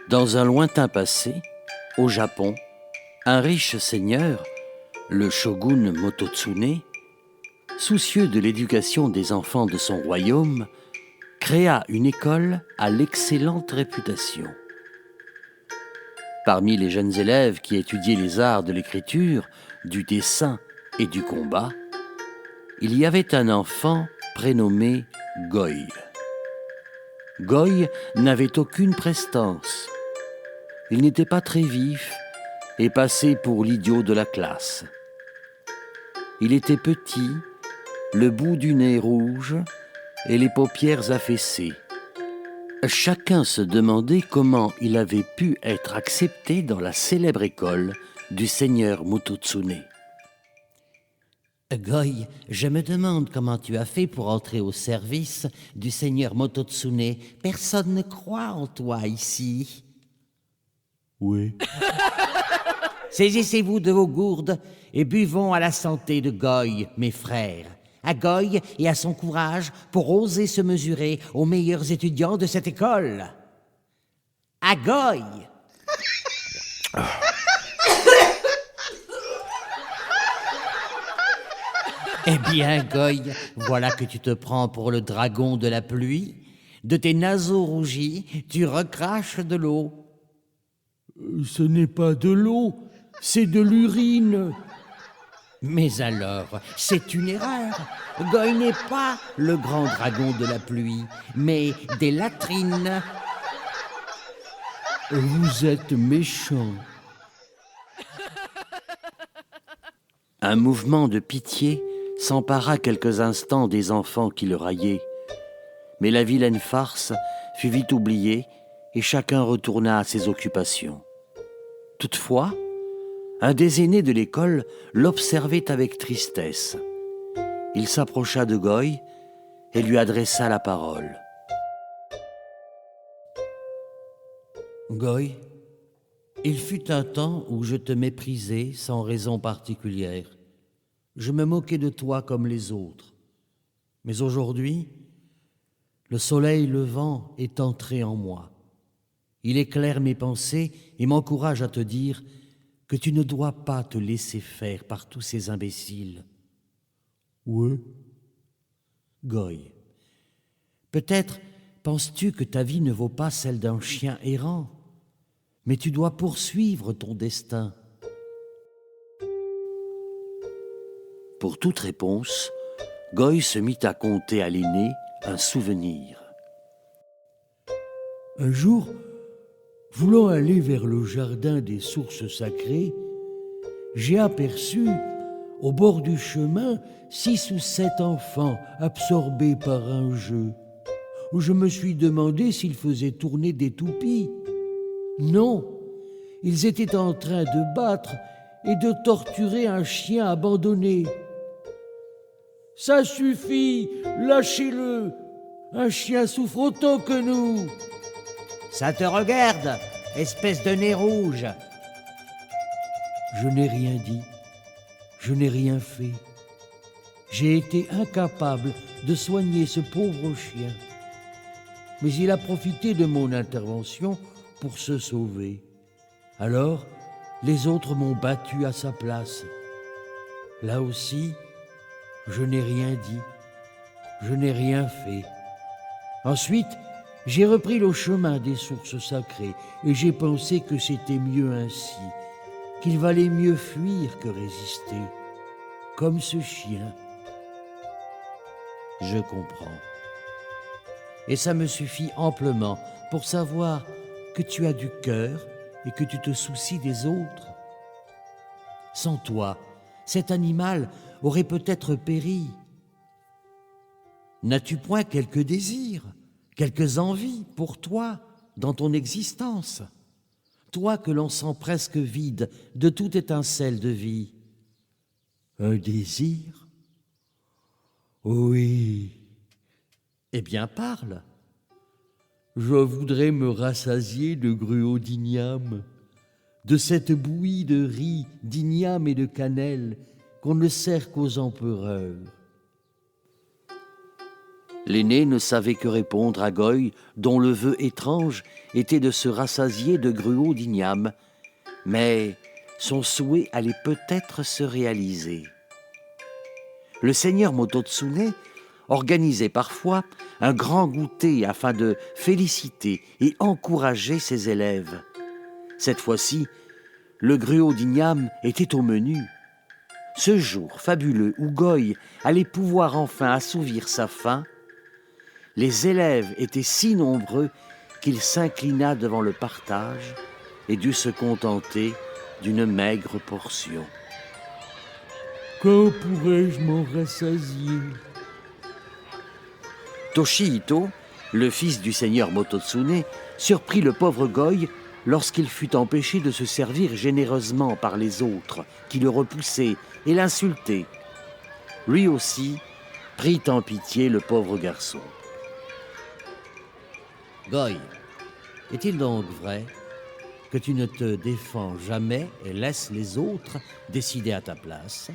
Dans un lointain passé, au Japon, un riche seigneur, le shogun Mototsune, soucieux de l'éducation des enfants de son royaume, créa une école à l'excellente réputation. Parmi les jeunes élèves qui étudiaient les arts de l'écriture, du dessin et du combat, il y avait un enfant prénommé Goy. Goy n'avait aucune prestance. Il n'était pas très vif et passait pour l'idiot de la classe. Il était petit, le bout du nez rouge et les paupières affaissées. Chacun se demandait comment il avait pu être accepté dans la célèbre école du seigneur Mototsune. Goy, je me demande comment tu as fait pour entrer au service du seigneur Mototsune. Personne ne croit en toi ici. Oui. Saisissez-vous de vos gourdes et buvons à la santé de Goy, mes frères. À Goy et à son courage pour oser se mesurer aux meilleurs étudiants de cette école. À Goy! Eh bien, Goy, voilà que tu te prends pour le dragon de la pluie. De tes naseaux rougis, tu recraches de l'eau. Ce n'est pas de l'eau, c'est de l'urine. Mais alors, c'est une erreur. Goy n'est pas le grand dragon de la pluie, mais des latrines. Vous êtes méchant. Un mouvement de pitié s'empara quelques instants des enfants qui le raillaient. Mais la vilaine farce fut vite oubliée et chacun retourna à ses occupations. Toutefois, un des aînés de l'école l'observait avec tristesse. Il s'approcha de Goy et lui adressa la parole. Goy, il fut un temps où je te méprisais sans raison particulière. Je me moquais de toi comme les autres. Mais aujourd'hui, le soleil levant est entré en moi. Il éclaire mes pensées et m'encourage à te dire que tu ne dois pas te laisser faire par tous ces imbéciles. Oui. Goy, peut-être penses-tu que ta vie ne vaut pas celle d'un chien errant, mais tu dois poursuivre ton destin. Pour toute réponse, Goy se mit à conter à l'aîné un souvenir. Un jour, voulant aller vers le jardin des sources sacrées, j'ai aperçu, au bord du chemin, 6 ou 7 enfants absorbés par un jeu. Je me suis demandé s'ils faisaient tourner des toupies. Non, ils étaient en train de battre et de torturer un chien abandonné. « Ça suffit, lâchez-le! Un chien souffre autant que nous !» « Ça te regarde, espèce de nez rouge !» Je n'ai rien dit, je n'ai rien fait. J'ai été incapable de soigner ce pauvre chien. Mais il a profité de mon intervention pour se sauver. Alors, les autres m'ont battu à sa place. Là aussi, je n'ai rien dit, je n'ai rien fait. Ensuite, j'ai repris le chemin des sources sacrées et j'ai pensé que c'était mieux ainsi, qu'il valait mieux fuir que résister, comme ce chien. Je comprends. Et ça me suffit amplement pour savoir que tu as du cœur et que tu te soucies des autres. Sans toi, cet animal aurait peut-être péri. N'as-tu point quelques désirs, quelques envies pour toi dans ton existence? Toi que l'on sent presque vide de toute étincelle de vie. Un désir? Oui. Eh bien, parle. Je voudrais me rassasier de gruau d'igname, de cette bouillie de riz, d'igname et de cannelle qu'on ne sert qu'aux empereurs. L'aîné ne savait que répondre à Goy, dont le vœu étrange était de se rassasier de gruau d'igname, mais son souhait allait peut-être se réaliser. Le seigneur Mototsune organisait parfois un grand goûter afin de féliciter et encourager ses élèves. Cette fois-ci, le gruau d'igname était au menu. Ce jour fabuleux où Goy allait pouvoir enfin assouvir sa faim, les élèves étaient si nombreux qu'il s'inclina devant le partage et dut se contenter d'une maigre portion. Quand pourrais-je m'en rassasier? Toshihito, le fils du seigneur Mototsune, surprit le pauvre Goy lorsqu'il fut empêché de se servir généreusement par les autres, qui le repoussaient et l'insultaient. Lui aussi prit en pitié le pauvre garçon. Goy, est-il donc vrai que tu ne te défends jamais et laisses les autres décider à ta place?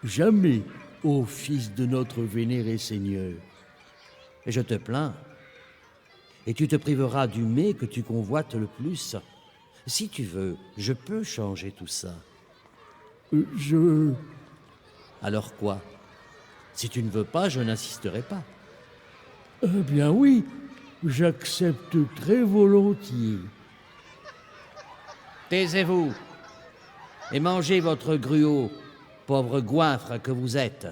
Jamais, ô fils de notre vénéré Seigneur. Et je te plains. Et tu te priveras du mets que tu convoites le plus. Si tu veux, je peux changer tout ça. Alors quoi? Si tu ne veux pas, je n'insisterai pas. Eh bien oui, j'accepte très volontiers. Taisez-vous et mangez votre gruau, pauvre goinfre que vous êtes.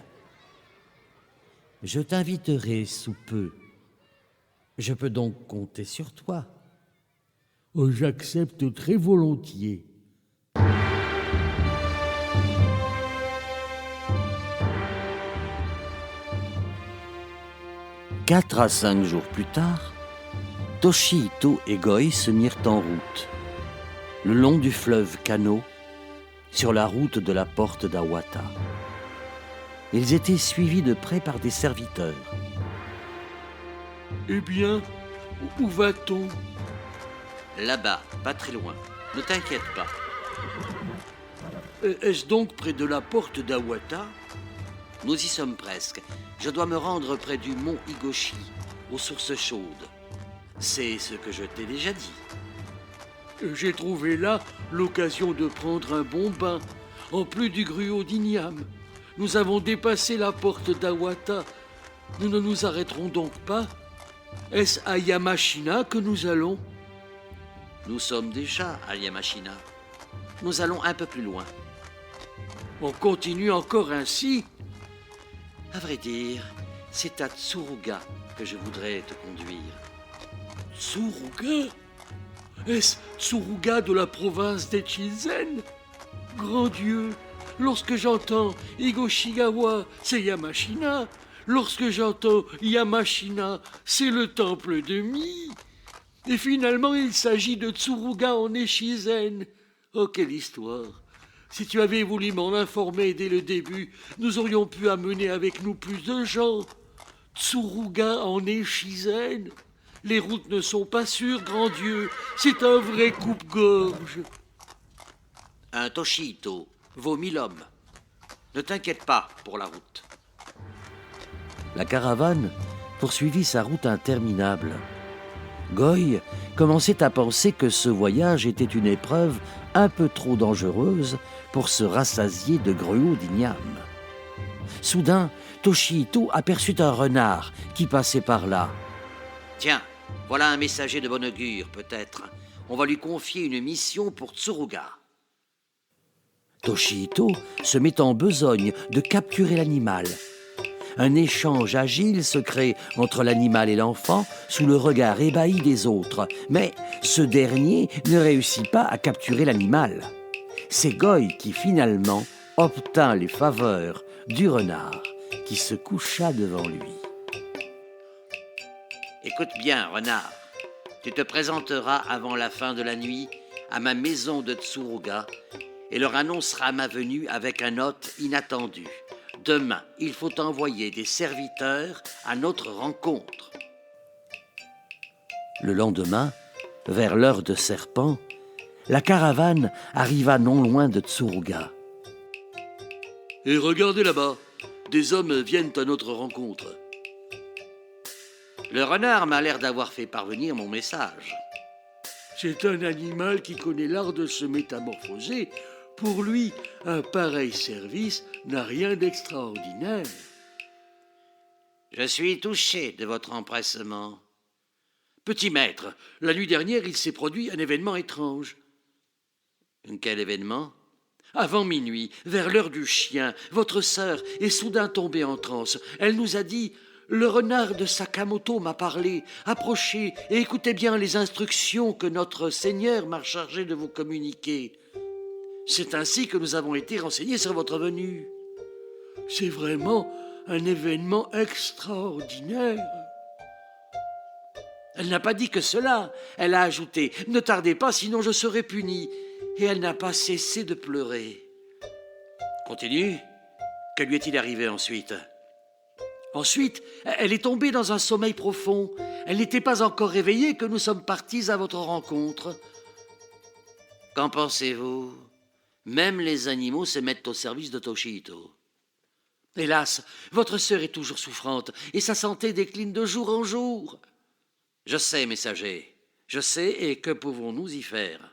Je t'inviterai sous peu. Je peux donc compter sur toi. Oh, j'accepte très volontiers. Quatre à 5 jours plus tard, Toshihito et Goy se mirent en route, le long du fleuve Kano, sur la route de la porte d'Awata. Ils étaient suivis de près par des serviteurs. Eh bien, où va-t-on? Là-bas, pas très loin. Ne t'inquiète pas. Est-ce donc près de la porte d'Awata? Nous y sommes presque. Je dois me rendre près du mont Higoshi, aux sources chaudes. C'est ce que je t'ai déjà dit. J'ai trouvé là l'occasion de prendre un bon bain, en plus du gruau d'igname. Nous avons dépassé la porte d'Awata. Nous ne nous arrêterons donc pas? Est-ce à Yamashina que nous allons? Nous sommes déjà à Yamashina. Nous allons un peu plus loin. On continue encore ainsi? À vrai dire, c'est à Tsuruga que je voudrais te conduire. Tsuruga? Est-ce Tsuruga de la province d'Echizen? Grand Dieu, lorsque j'entends Higoshigawa, c'est Yamashina. Lorsque j'entends Yamashina, c'est le temple de Mi. Et finalement, il s'agit de Tsuruga en Echizen. Oh, quelle histoire! Si tu avais voulu m'en informer dès le début, nous aurions pu amener avec nous plus de gens. Tsuruga en Echizen? Les routes ne sont pas sûres, grand Dieu. C'est un vrai coupe-gorge. Un Toshihito vaut 1000 hommes. Ne t'inquiète pas pour la route. La caravane poursuivit sa route interminable. Goy commençait à penser que ce voyage était une épreuve un peu trop dangereuse pour se rassasier de gruau d'igname. Soudain, Toshihito aperçut un renard qui passait par là. Tiens, voilà un messager de bon augure, peut-être. On va lui confier une mission pour Tsuruga. Toshihito se met en besogne de capturer l'animal. Un échange agile se crée entre l'animal et l'enfant sous le regard ébahi des autres. Mais ce dernier ne réussit pas à capturer l'animal. C'est Goy qui finalement obtint les faveurs du renard qui se coucha devant lui. Écoute bien, renard. Tu te présenteras avant la fin de la nuit à ma maison de Tsuruga et leur annonceras ma venue avec un hôte inattendu. Demain, il faut envoyer des serviteurs à notre rencontre. Le lendemain, vers l'heure de serpent, la caravane arriva non loin de Tsuruga. Et regardez là-bas, des hommes viennent à notre rencontre. Le renard m'a l'air d'avoir fait parvenir mon message. C'est un animal qui connaît l'art de se métamorphoser. Pour lui, un pareil service n'a rien d'extraordinaire. Je suis touché de votre empressement. Petit maître, la nuit dernière, il s'est produit un événement étrange. Quel événement? Avant minuit, vers l'heure du chien, votre sœur est soudain tombée en transe. Elle nous a dit « Le renard de Sakamoto m'a parlé. Approchez et écoutez bien les instructions que notre Seigneur m'a chargé de vous communiquer. » C'est ainsi que nous avons été renseignés sur votre venue. C'est vraiment un événement extraordinaire. Elle n'a pas dit que cela. Elle a ajouté « Ne tardez pas, sinon je serai punie. » Et elle n'a pas cessé de pleurer. Continue. Que lui est-il arrivé ensuite? Ensuite, elle est tombée dans un sommeil profond. Elle n'était pas encore réveillée que nous sommes partis à votre rencontre. Qu'en pensez-vous? Même les animaux se mettent au service de Toshihito. Hélas, votre sœur est toujours souffrante et sa santé décline de jour en jour. Je sais, messager. Je sais, et que pouvons-nous y faire?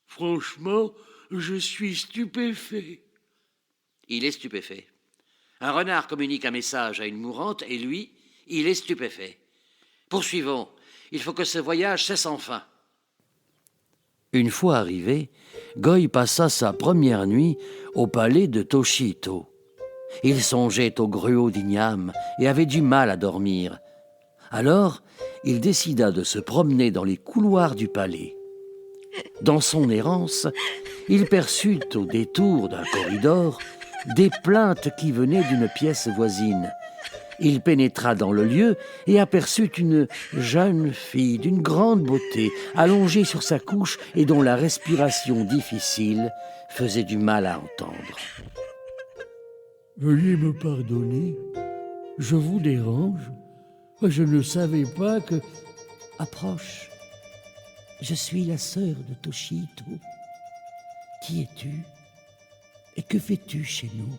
Franchement, je suis stupéfait. Il est stupéfait. Un renard communique un message à une mourante et lui, il est stupéfait. Poursuivons. Il faut que ce voyage cesse enfin. Une fois arrivé, Goy passa sa première nuit au palais de Toshihito. Il songeait au gruau d'igname et avait du mal à dormir. Alors, il décida de se promener dans les couloirs du palais. Dans son errance, il perçut au détour d'un corridor des plaintes qui venaient d'une pièce voisine. Il pénétra dans le lieu et aperçut une jeune fille d'une grande beauté, allongée sur sa couche et dont la respiration difficile faisait du mal à entendre. Veuillez me pardonner, je vous dérange. Je ne savais pas que... Approche. Je suis la sœur de Toshihito. Qui es-tu? Et que fais-tu chez nous?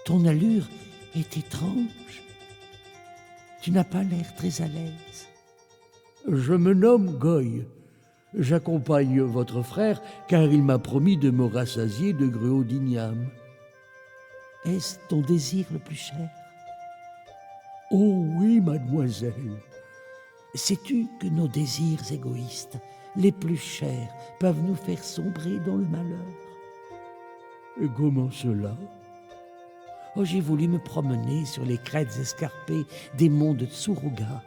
Ton allure est étrange. Tu n'as pas l'air très à l'aise. Je me nomme Goy. J'accompagne votre frère car il m'a promis de me rassasier de gruau d'igname. Est-ce ton désir le plus cher? Oh oui, mademoiselle. Sais-tu que nos désirs égoïstes, les plus chers, peuvent nous faire sombrer dans le malheur? Et comment cela? Oh, j'ai voulu me promener sur les crêtes escarpées des monts de Tsuruga.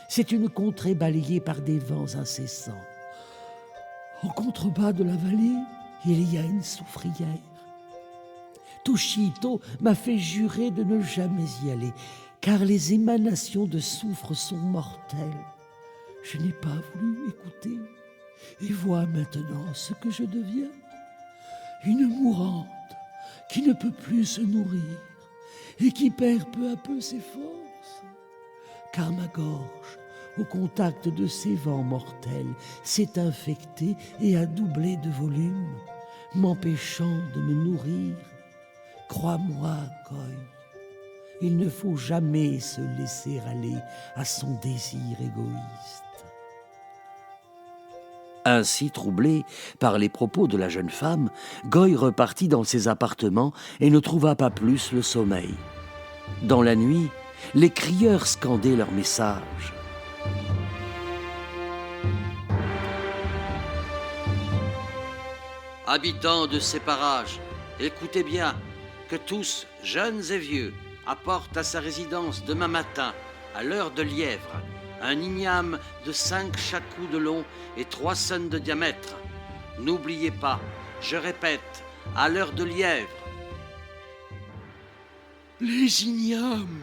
C'est une contrée balayée par des vents incessants. En contrebas de la vallée, il y a une soufrière. Toshihito m'a fait jurer de ne jamais y aller, car les émanations de soufre sont mortelles. Je n'ai pas voulu écouter, et vois maintenant ce que je deviens. Une mourante qui ne peut plus se nourrir et qui perd peu à peu ses forces. Car ma gorge, au contact de ces vents mortels, s'est infectée et a doublé de volume, m'empêchant de me nourrir. Crois-moi, Goy, il ne faut jamais se laisser aller à son désir égoïste. Ainsi troublé par les propos de la jeune femme, Goy repartit dans ses appartements et ne trouva pas plus le sommeil. Dans la nuit, les crieurs scandaient leur message. Habitants de ces parages, écoutez bien, que tous, jeunes et vieux, apportent à sa résidence demain matin, à l'heure de lièvre, un igname de 5 shaku de long et 3 sun de diamètre. N'oubliez pas, je répète, à l'heure de lièvre. Les ignames!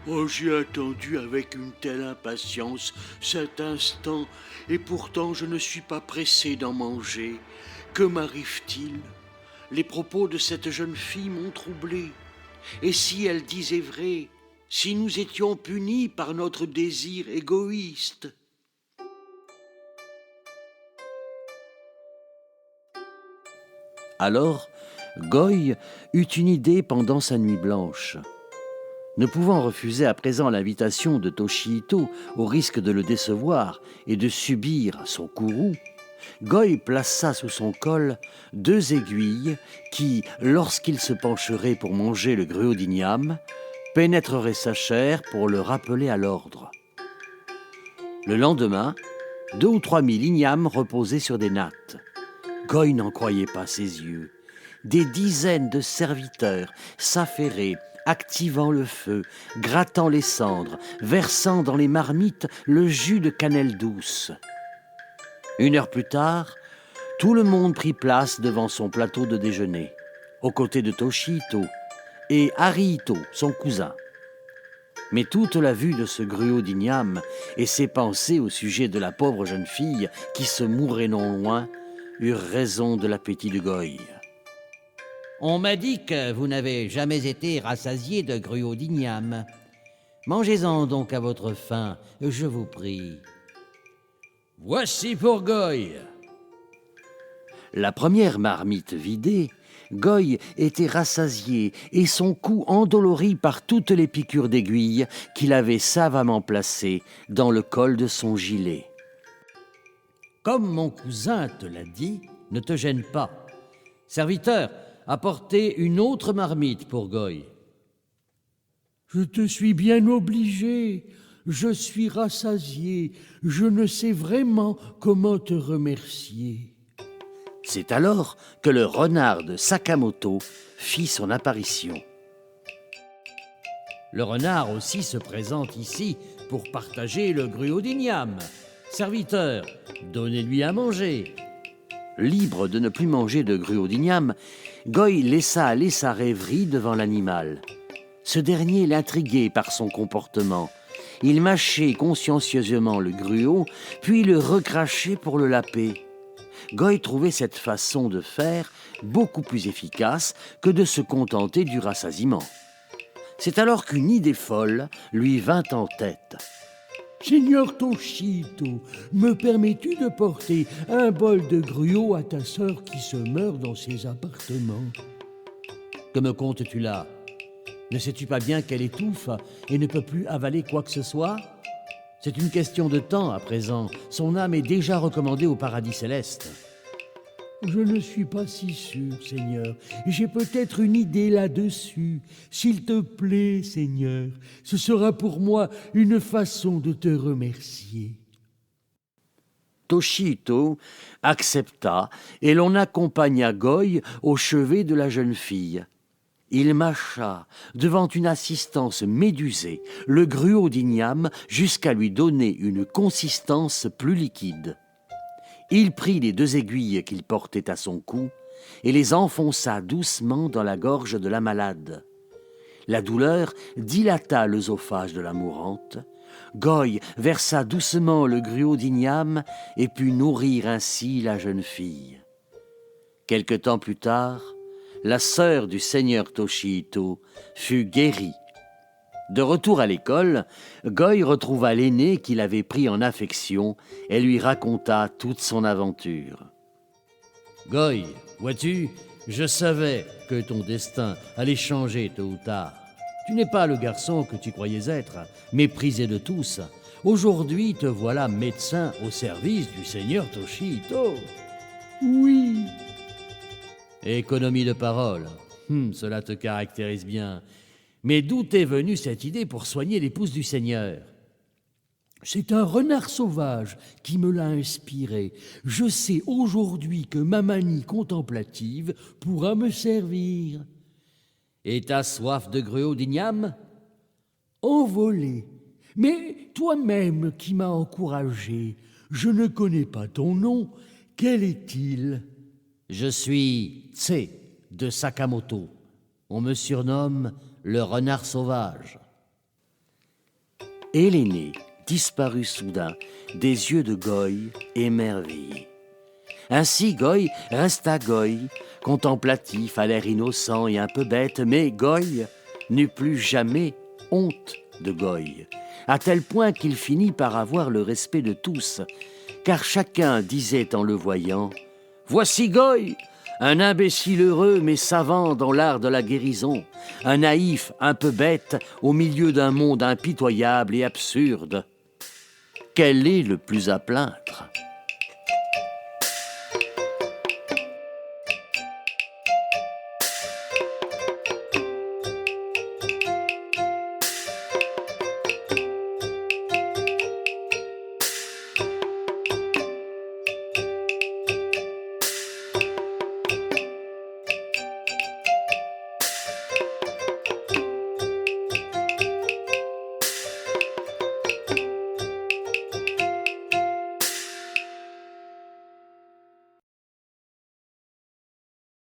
Oh, j'ai attendu avec une telle impatience cet instant, et pourtant je ne suis pas pressé d'en manger. Que m'arrive-t-il? Les propos de cette jeune fille m'ont troublé. Et si elle disait vrai, si nous étions punis par notre désir égoïste? Alors, Goy eut une idée pendant sa nuit blanche. Ne pouvant refuser à présent l'invitation de Toshihito au risque de le décevoir et de subir son courroux, Goy plaça sous son col 2 aiguilles qui, lorsqu'il se pencherait pour manger le gruau d'igname, pénétreraient sa chair pour le rappeler à l'ordre. Le lendemain, 2 ou 3 000 ignames reposaient sur des nattes. Goy n'en croyait pas ses yeux. Des dizaines de serviteurs s'affairaient, activant le feu, grattant les cendres, versant dans les marmites le jus de cannelle douce. 1 heure plus tard, tout le monde prit place devant son plateau de déjeuner, aux côtés de Toshihito et Harihito, son cousin. Mais toute la vue de ce gruau d'igname et ses pensées au sujet de la pauvre jeune fille qui se mourait non loin eurent raison de l'appétit de Goy. On m'a dit que vous n'avez jamais été rassasié de gruau d'igname. Mangez-en donc à votre faim, je vous prie. Voici pour Goy. La première marmite vidée, Goy était rassasié et son cou endolori par toutes les piqûres d'aiguilles qu'il avait savamment placées dans le col de son gilet. Comme mon cousin te l'a dit, ne te gêne pas. Serviteur, apportez une autre marmite pour Goy. Je te suis bien obligé. Je suis rassasié. Je ne sais vraiment comment te remercier. C'est alors que le renard de Sakamoto fit son apparition. Le renard aussi se présente ici pour partager le gruau d'igname. Serviteur, donnez-lui à manger. Libre de ne plus manger de gruau d'igname, Goy laissa aller sa rêverie devant l'animal. Ce dernier l'intriguait par son comportement. Il mâchait consciencieusement le gruau, puis le recrachait pour le laper. Goy trouvait cette façon de faire beaucoup plus efficace que de se contenter du rassasiement. C'est alors qu'une idée folle lui vint en tête. Seigneur Toshihito, me permets-tu de porter un bol de gruau à ta sœur qui se meurt dans ses appartements? Que me comptes-tu là? Ne sais-tu pas bien qu'elle étouffe et ne peut plus avaler quoi que ce soit? C'est une question de temps à présent. Son âme est déjà recommandée au paradis céleste. Je ne suis pas si sûr, Seigneur. J'ai peut-être une idée là-dessus. S'il te plaît, Seigneur, ce sera pour moi une façon de te remercier. Toshihito accepta et l'on accompagna Goy au chevet de la jeune fille. Il mâcha, devant une assistance médusée, le gruau d'igname jusqu'à lui donner une consistance plus liquide. Il prit les 2 aiguilles qu'il portait à son cou et les enfonça doucement dans la gorge de la malade. La douleur dilata l'œsophage de la mourante. Goy versa doucement le gruau d'igname et put nourrir ainsi la jeune fille. Quelque temps plus tard, la sœur du seigneur Toshihito fut guérie. De retour à l'école, Goy retrouva l'aîné qu'il avait pris en affection et lui raconta toute son aventure. Goy, vois-tu, je savais que ton destin allait changer tôt ou tard. Tu n'es pas le garçon que tu croyais être, méprisé de tous. Aujourd'hui, te voilà médecin au service du seigneur Toshihito. Oui. Économie de parole. Cela te caractérise bien. Mais d'où t'est venue cette idée pour soigner l'épouse du Seigneur? C'est un renard sauvage qui me l'a inspiré. Je sais aujourd'hui que ma manie contemplative pourra me servir. Et t'as soif de gruau d'igname? Envolé. Mais toi-même qui m'as encouragé, je ne connais pas ton nom. Quel est-il? Je suis Tse de Sakamoto. On me surnomme le renard sauvage. Et l'aîné disparut soudain des yeux de Goy émerveillé. Ainsi Goy resta Goy, contemplatif, à l'air innocent et un peu bête, mais Goy n'eut plus jamais honte de Goy, à tel point qu'il finit par avoir le respect de tous, car chacun disait en le voyant « Voici Goy, un imbécile heureux mais savant dans l'art de la guérison, un naïf un peu bête au milieu d'un monde impitoyable et absurde. Quel est le plus à plaindre ?